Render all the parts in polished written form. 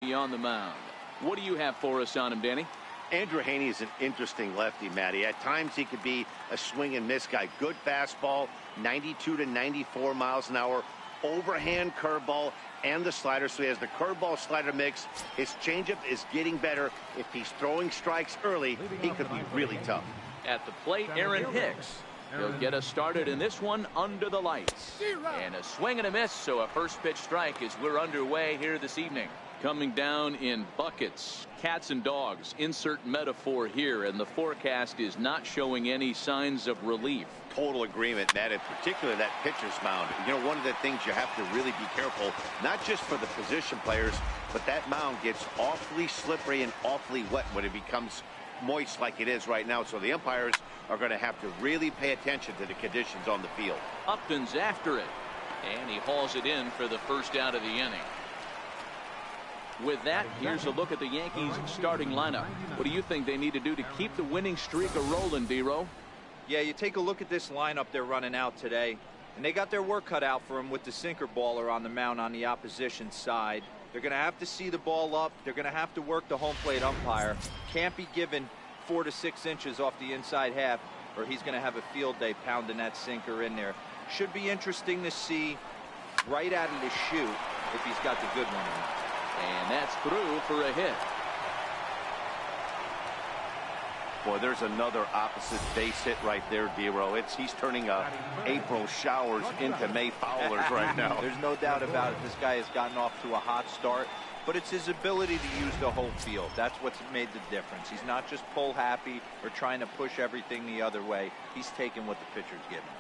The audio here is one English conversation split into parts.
Haney on the mound. What do you have for us on him, Danny? Andrew Haney is an interesting lefty, Matty. At times he could be a swing and miss guy. Good fastball, 92 to 94 miles an hour, overhand curveball, and the slider. So he has the curveball slider mix. His changeup is getting better. If he's throwing strikes early, he could be really tough. At the plate, Aaron Hicks. He'll get us started in this one under the lights. And a swing and a miss, so a first pitch strike as we're underway here this evening. Coming down in buckets, cats and dogs, insert metaphor here, and the forecast is not showing any signs of relief. Total agreement, Matt, in particular that pitcher's mound. You know, one of the things you have to really be careful, not just for the position players, but that mound gets awfully slippery and awfully wet when it becomes moist like it is right now. So the umpires are going to have to really pay attention to the conditions on the field. Upton's after it, and he hauls it in for the first out of the inning. With that, here's a look at the Yankees starting lineup. What do you think they need to do to keep the winning streak a-rolling, D-Row? Yeah, you take a look at this lineup they're running out today, and they got their work cut out for them with the sinker baller on the mound on the opposition side. They're going to have to see the ball up. They're going to have to work the home plate umpire. Can't be given 4 to 6 inches off the inside half, or he's going to have a field day pounding that sinker in there. Should be interesting to see right out of the chute if he's got the good one in. And that's through for a hit. Boy, there's another opposite base hit right there, D-Row. He's turning April showers into May foulers right now. There's no doubt about it. This guy has gotten off to a hot start, but it's his ability to use the whole field. That's what's made the difference. He's not just pull happy or trying to push everything the other way. He's taking what the pitcher's giving him.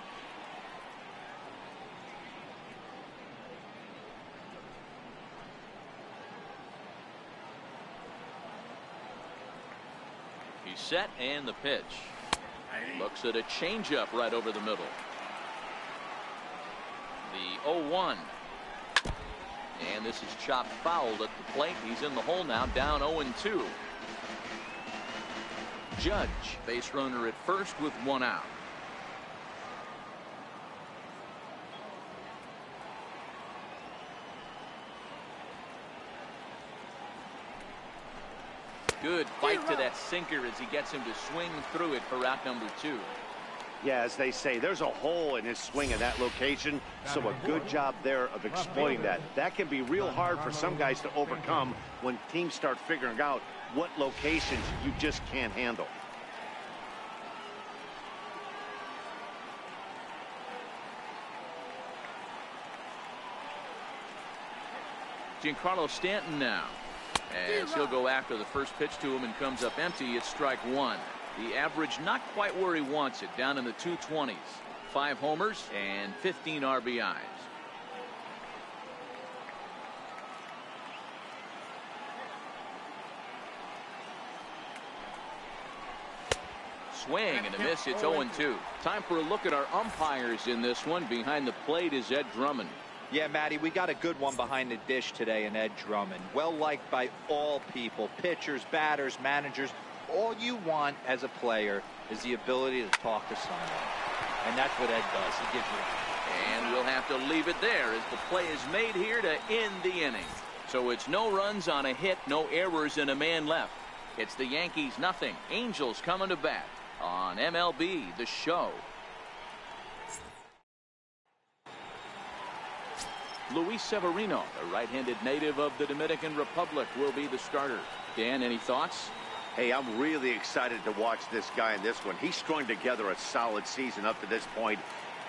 He's set, and the pitch. Looks at a changeup right over the middle. The 0-1. And this is chopped foul at the plate. He's in the hole now, down 0-2. Judge, base runner at first with 1 out. Good fight to that sinker as he gets him to swing through it for out number 2. Yeah, as they say, there's a hole in his swing in that location, so a good job there of exploiting that. That can be real hard for some guys to overcome when teams start figuring out what locations you just can't handle. Giancarlo Stanton now, as he'll go after the first pitch to him and comes up empty. It's strike 1. The average not quite where he wants it, down in the 220s. 5 homers and 15 RBIs. Swing and a miss. It's 0-2. Time for a look at our umpires in this one. Behind the plate is Ed Drummond. Yeah, Matty, we got a good one behind the dish today in Ed Drummond. Well liked by all people, pitchers, batters, managers. All you want as a player is the ability to talk to someone. And that's what Ed does. He gives you. And we'll have to leave it there as the play is made here to end the inning. So it's no runs on a hit, no errors, and a man left. It's the Yankees nothing. Angels coming to bat on MLB The Show. Luis Severino, a right-handed native of the Dominican Republic, will be the starter. Dan, any thoughts? Hey, I'm really excited to watch this guy in this one. He's strung together a solid season up to this point.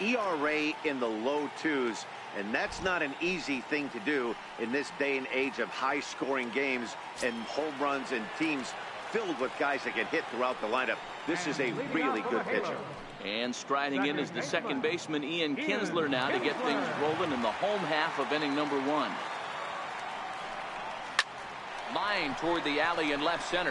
ERA in the low 2s, and that's not an easy thing to do in this day and age of high-scoring games and home runs and teams filled with guys that can hit throughout the lineup. This is a really good pitcher. And striding in is the second baseman Ian Kinsler now to get things rolling in the home half of inning number 1. Line toward the alley in left center.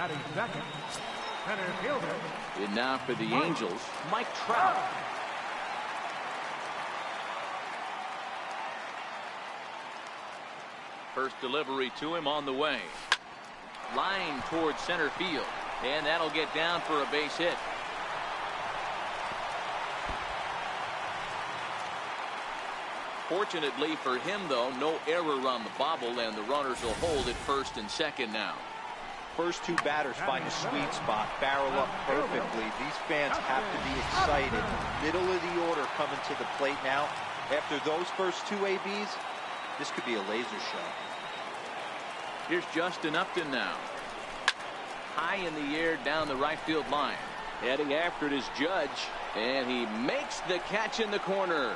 Batting second, center fielder. And now for the Angels, Mike Trout. First delivery to him on the way. Line towards center field. And that'll get down for a base hit. Fortunately for him, though, no error on the bobble, and the runners will hold at first and second now. First two batters find a sweet spot, barrel up perfectly. These fans have to be excited. Middle of the order coming to the plate now. After those first two ABs, this could be a laser show. Here's Justin Upton now. High in the air down the right field line. Heading after it is Judge, and he makes the catch in the corner.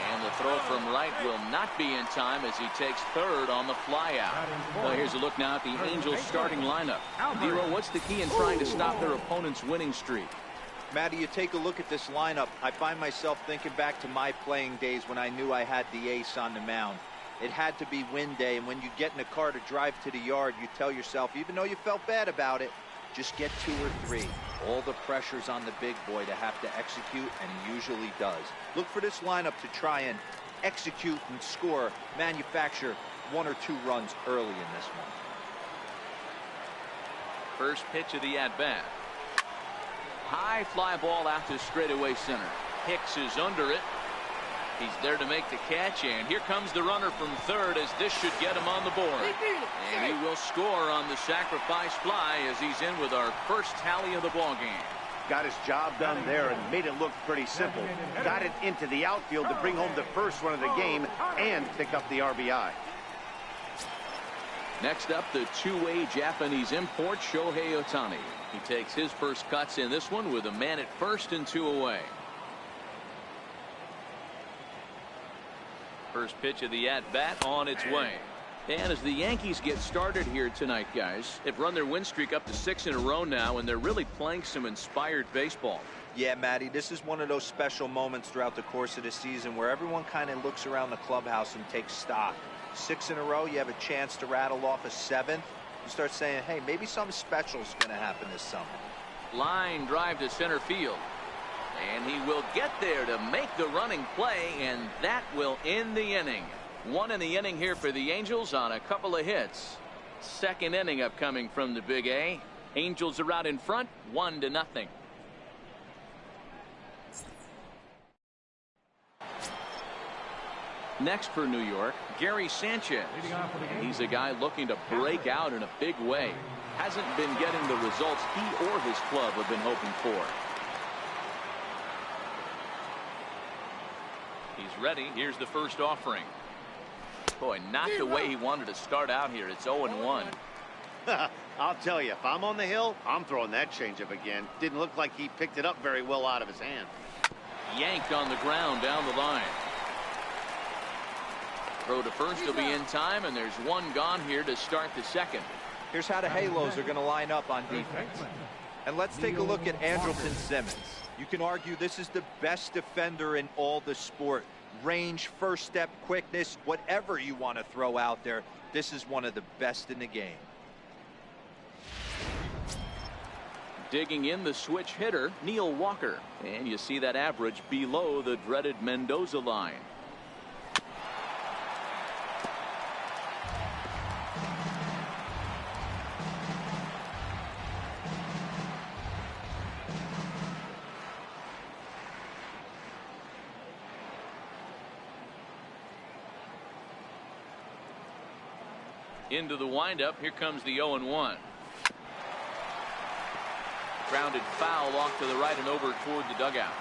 And the throw from right will not be in time as he takes third on the fly out. Well, here's a look now at the Angels starting lineup. Nero, what's the key in trying to stop their opponent's winning streak? Matty, you take a look at this lineup. I find myself thinking back to my playing days when I knew I had the ace on the mound. It had to be win day, and when you get in a car to drive to the yard, you tell yourself, even though you felt bad about it, just get 2 or 3. All the pressure's on the big boy to have to execute, and he usually does. Look for this lineup to try and execute and score, manufacture 1 or 2 runs early in this one. First pitch of the at-bat. High fly ball out to straightaway center. Hicks is under it. He's there to make the catch, and here comes the runner from third as this should get him on the board. And he will score on the sacrifice fly as he's in with our first tally of the ball game. Got his job done there and made it look pretty simple. Got it into the outfield to bring home the first run of the game and pick up the RBI. Next up, the two-way Japanese import, Shohei Ohtani. He takes his first cuts in this one with a man at first and 2 away. First pitch of the at-bat on its way. And as the Yankees get started here tonight, guys, they've run their win streak up to 6 in a row now, and they're really playing some inspired baseball. Yeah, Matty, this is one of those special moments throughout the course of the season where everyone kind of looks around the clubhouse and takes stock. 6 in a row, you have a chance to rattle off a 7th. You start saying, hey, maybe something special is going to happen this summer. Line drive to center field. And he will get there to make the running play, and that will end the inning. 1 in the inning here for the Angels on a couple of hits. Second inning upcoming from the Big A. Angels are out in front, 1-0. Next for New York, Gary Sanchez. And he's a guy looking to break out in a big way. Hasn't been getting the results he or his club have been hoping for. He's ready. Here's the first offering. Boy, not the way he wanted to start out here. It's 0-1. I'll tell you, if I'm on the hill, I'm throwing that changeup again. Didn't look like he picked it up very well out of his hand. Yanked on the ground down the line. Throw to first will be in time, and there's 1 gone here to start the second. Here's how the Halos are going to line up on defense. And let's take a look at Andrelton Simmons. You can argue this is the best defender in all the sport. Range, first step, quickness, whatever you want to throw out there, this is one of the best in the game. Digging in the switch hitter, Neil Walker. And you see that average below the dreaded Mendoza line. Into the windup. Here comes the 0-1. Grounded foul off to the right and over toward the dugout.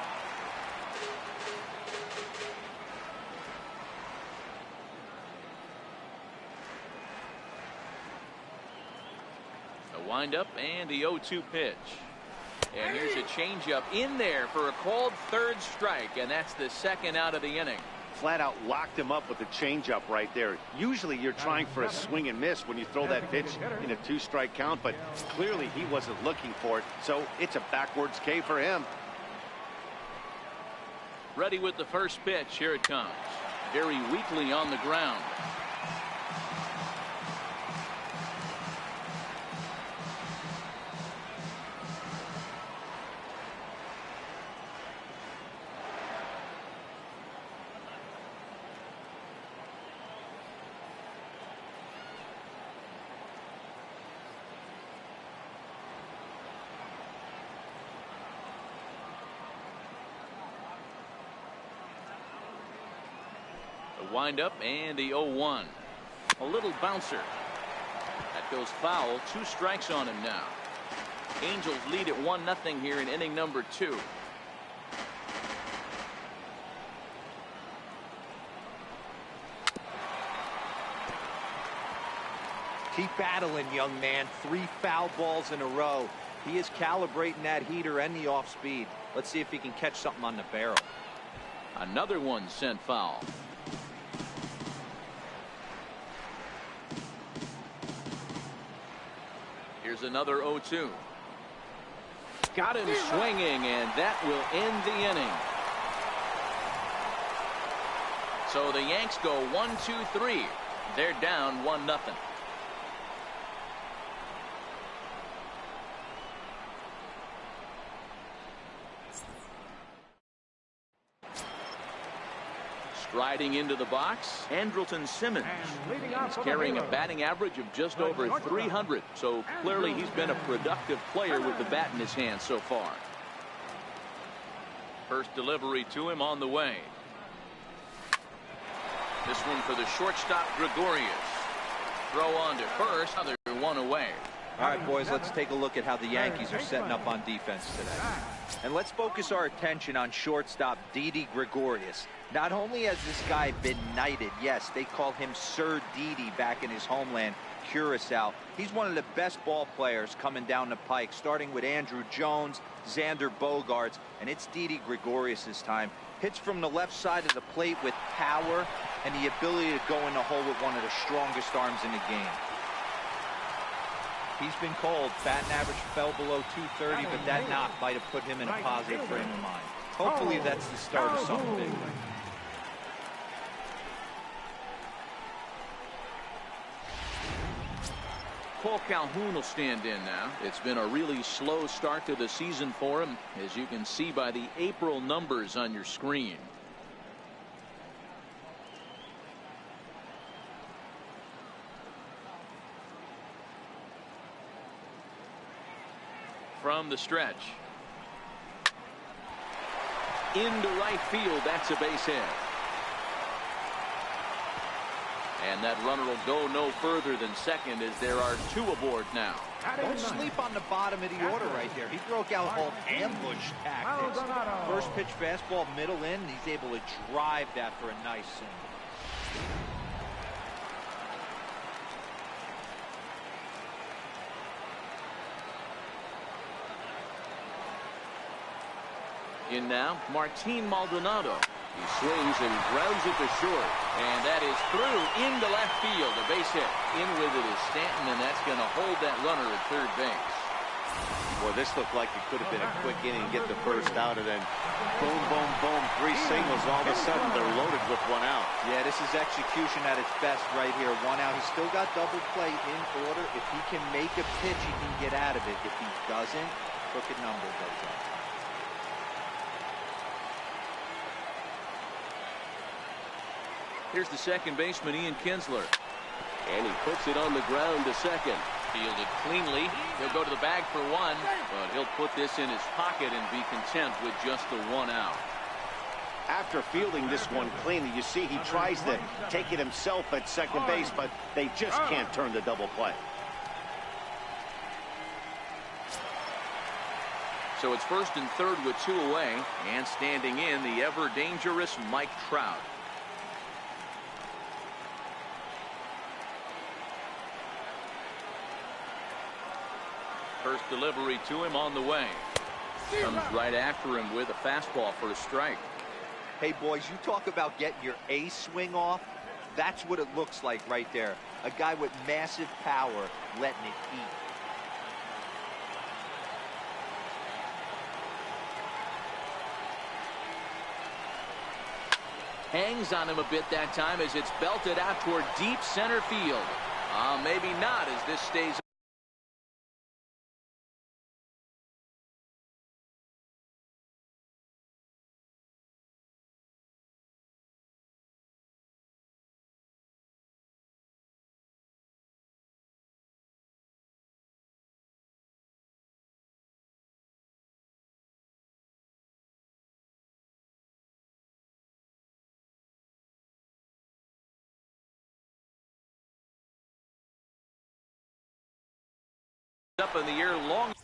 A windup and the 0-2 pitch. And here's a changeup in there for a called third strike, and that's the second out of the inning. Flat out locked him up with the changeup right there. Usually you're trying for a swing and miss when you throw that pitch in a 2-strike count, but clearly he wasn't looking for it, so it's a backwards K for him. Ready with the first pitch. Here it comes. Very weakly on the ground. windup and the 0-1. A little bouncer. That goes foul. 2 strikes on him now. Angels lead at 1-0 here in inning number 2. Keep battling, young man. 3 foul balls in a row. He is calibrating that heater and the off speed. Let's see if he can catch something on the barrel. Another one sent foul. Here's another 0-2. Got him swinging, and that will end the inning. So the Yanks go 1-2-3. They're down 1-0. Striding into the box, Andrelton Simmons. He's carrying a batting average of just over 300, so clearly he's been a productive player with the bat in his hand so far. First delivery to him on the way. This one for the shortstop, Gregorius. Throw on to first, another one away. All right, boys, let's take a look at how the Yankees are setting up on defense today. And let's focus our attention on shortstop Didi Gregorius. Not only has this guy been knighted, yes, they call him Sir Didi back in his homeland, Curacao. He's one of the best ball players coming down the pike, starting with Andrew Jones, Xander Bogaerts, and it's Didi Gregorius' time. Hits from the left side of the plate with power and the ability to go in the hole with one of the strongest arms in the game. He's been cold. Batting average fell below 230, but that knock might have put him in a positive frame of mind. Hopefully that's the start of something big. Paul Calhoun will stand in now. It's been a really slow start to the season for him, as you can see by the April numbers on your screen. From the stretch. Into right field. That's a base hit. And that runner will go no further than second, as there are 2 aboard now. Don't sleep on the bottom of the order right there. He broke out whole ambush tactics. First pitch fastball, middle in, and he's able to drive that for a nice single. In now, Martin Maldonado. He swings and grounds it to short. And that is through into left field. A base hit. In with it is Stanton, and that's going to hold that runner at third base. Well, this looked like it could have been a quick inning, get the first out, and then boom, boom, boom, 3 singles. All of a sudden, they're loaded with 1 out. Yeah, this is execution at its best right here. 1 out. He's still got double play in order. If he can make a pitch, he can get out of it. If he doesn't, crooked number goes up. Here's the second baseman, Ian Kinsler. And he puts it on the ground to second. Fielded cleanly. He'll go to the bag for 1, but he'll put this in his pocket and be content with just the 1 out. After fielding this one cleanly, you see he tries to take it himself at second base, but they just can't turn the double play. So it's first and third with 2 away, and standing in, the ever dangerous Mike Trout. First delivery to him on the way. Comes right after him with a fastball for a strike. Hey, boys, you talk about getting your A swing off. That's what it looks like right there. A guy with massive power letting it eat. Hangs on him a bit that time as it's belted out toward deep center field. Maybe not, as this stays Up in the air long.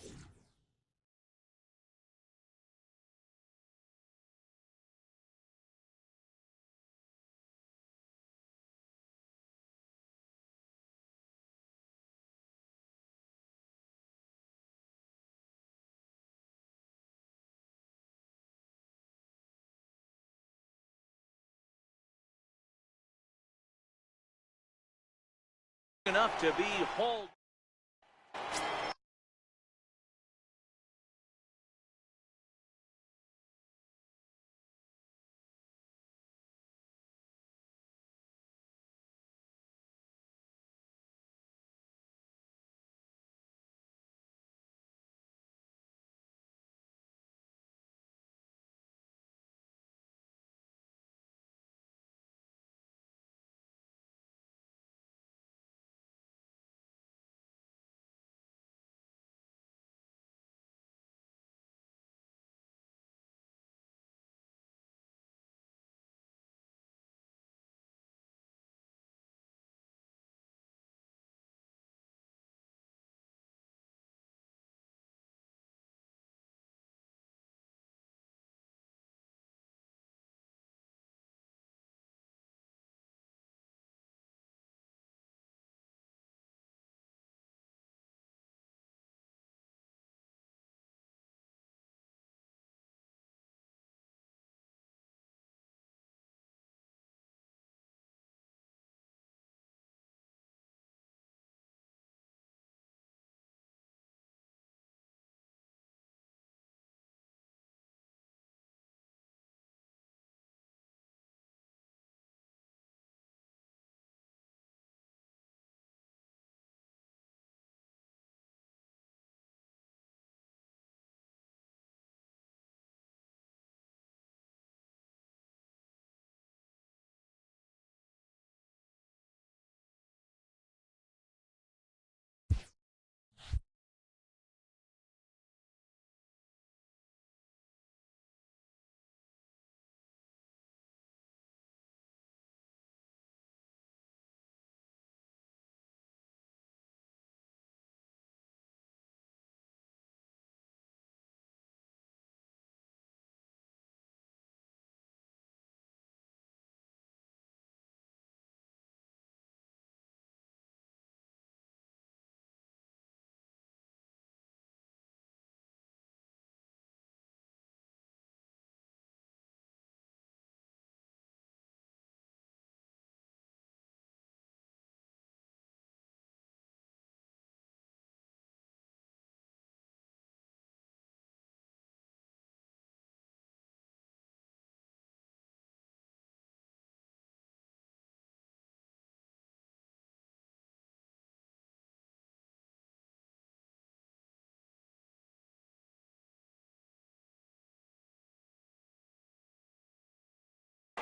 Enough to be hauled.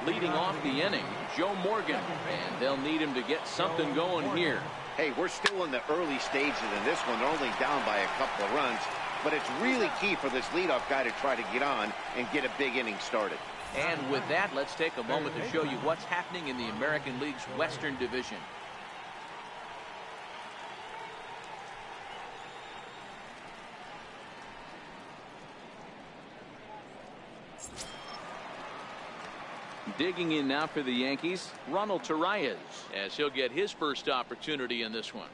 Leading off the inning, Joe Morgan, and they'll need him to get something going here. Hey, we're still in the early stages in this one. They're only down by a couple of runs, but it's really key for this leadoff guy to try to get on and get a big inning started. And with that, let's take a moment to show you what's happening in the American League's Western Division. Digging in now for the Yankees, Ronald Torreyes, as he'll get his first opportunity in this one.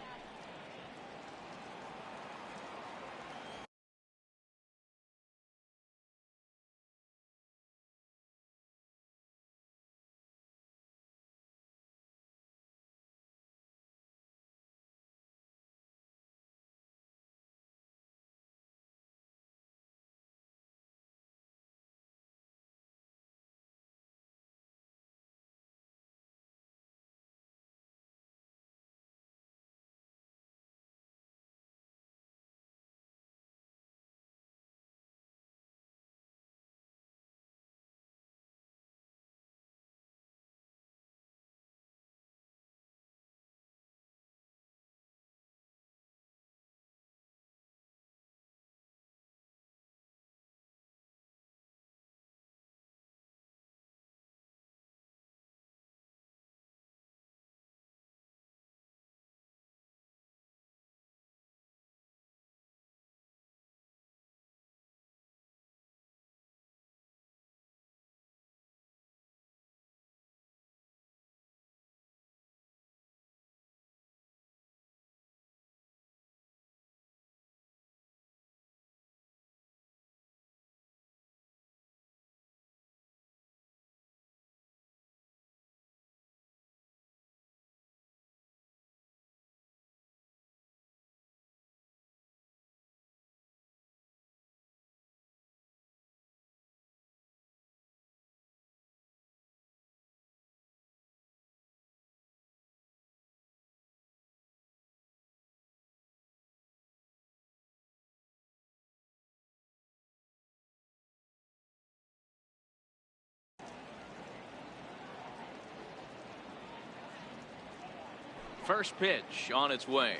First pitch on its way.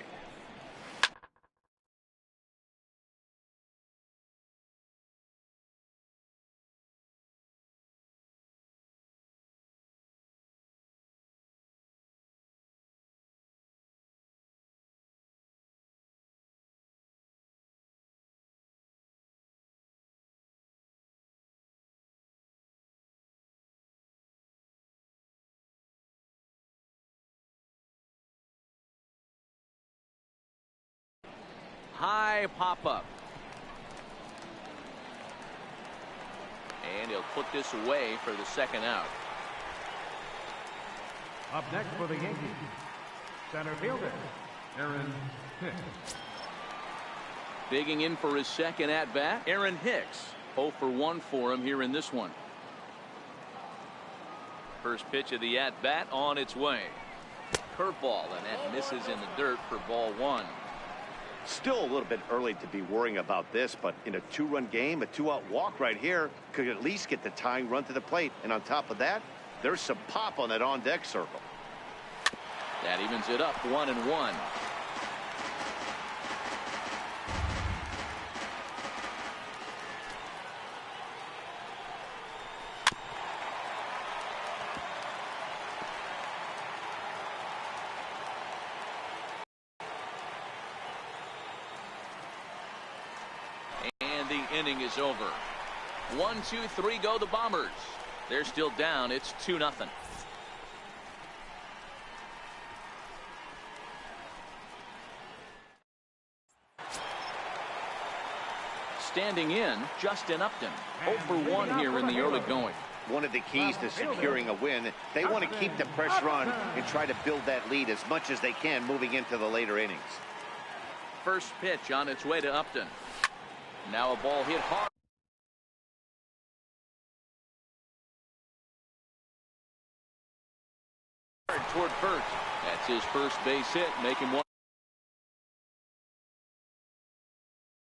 High pop-up. And he'll put this away for the second out. Up next for the Yankees, center fielder, Aaron Hicks. Digging in for his second at-bat, Aaron Hicks. 0 for 1 for him here in this one. First pitch of the at-bat on its way. Curveball, and that misses in the dirt for ball 1. Still a little bit early to be worrying about this, but in a 2-run game, a 2-out walk right here could at least get the tying run to the plate. And on top of that, there's some pop on that on-deck circle. That evens it up 1-1. The inning is over. 1, 2, 3 go the Bombers. They're still down. It's 2-0. Standing in, Justin Upton. 0 for 1 here in the early going. One of the keys to securing a win, they want to keep the pressure on and try to build that lead as much as they can moving into the later innings. First pitch on its way to Upton. Now a ball hit hard toward first. That's his first base hit, make him one.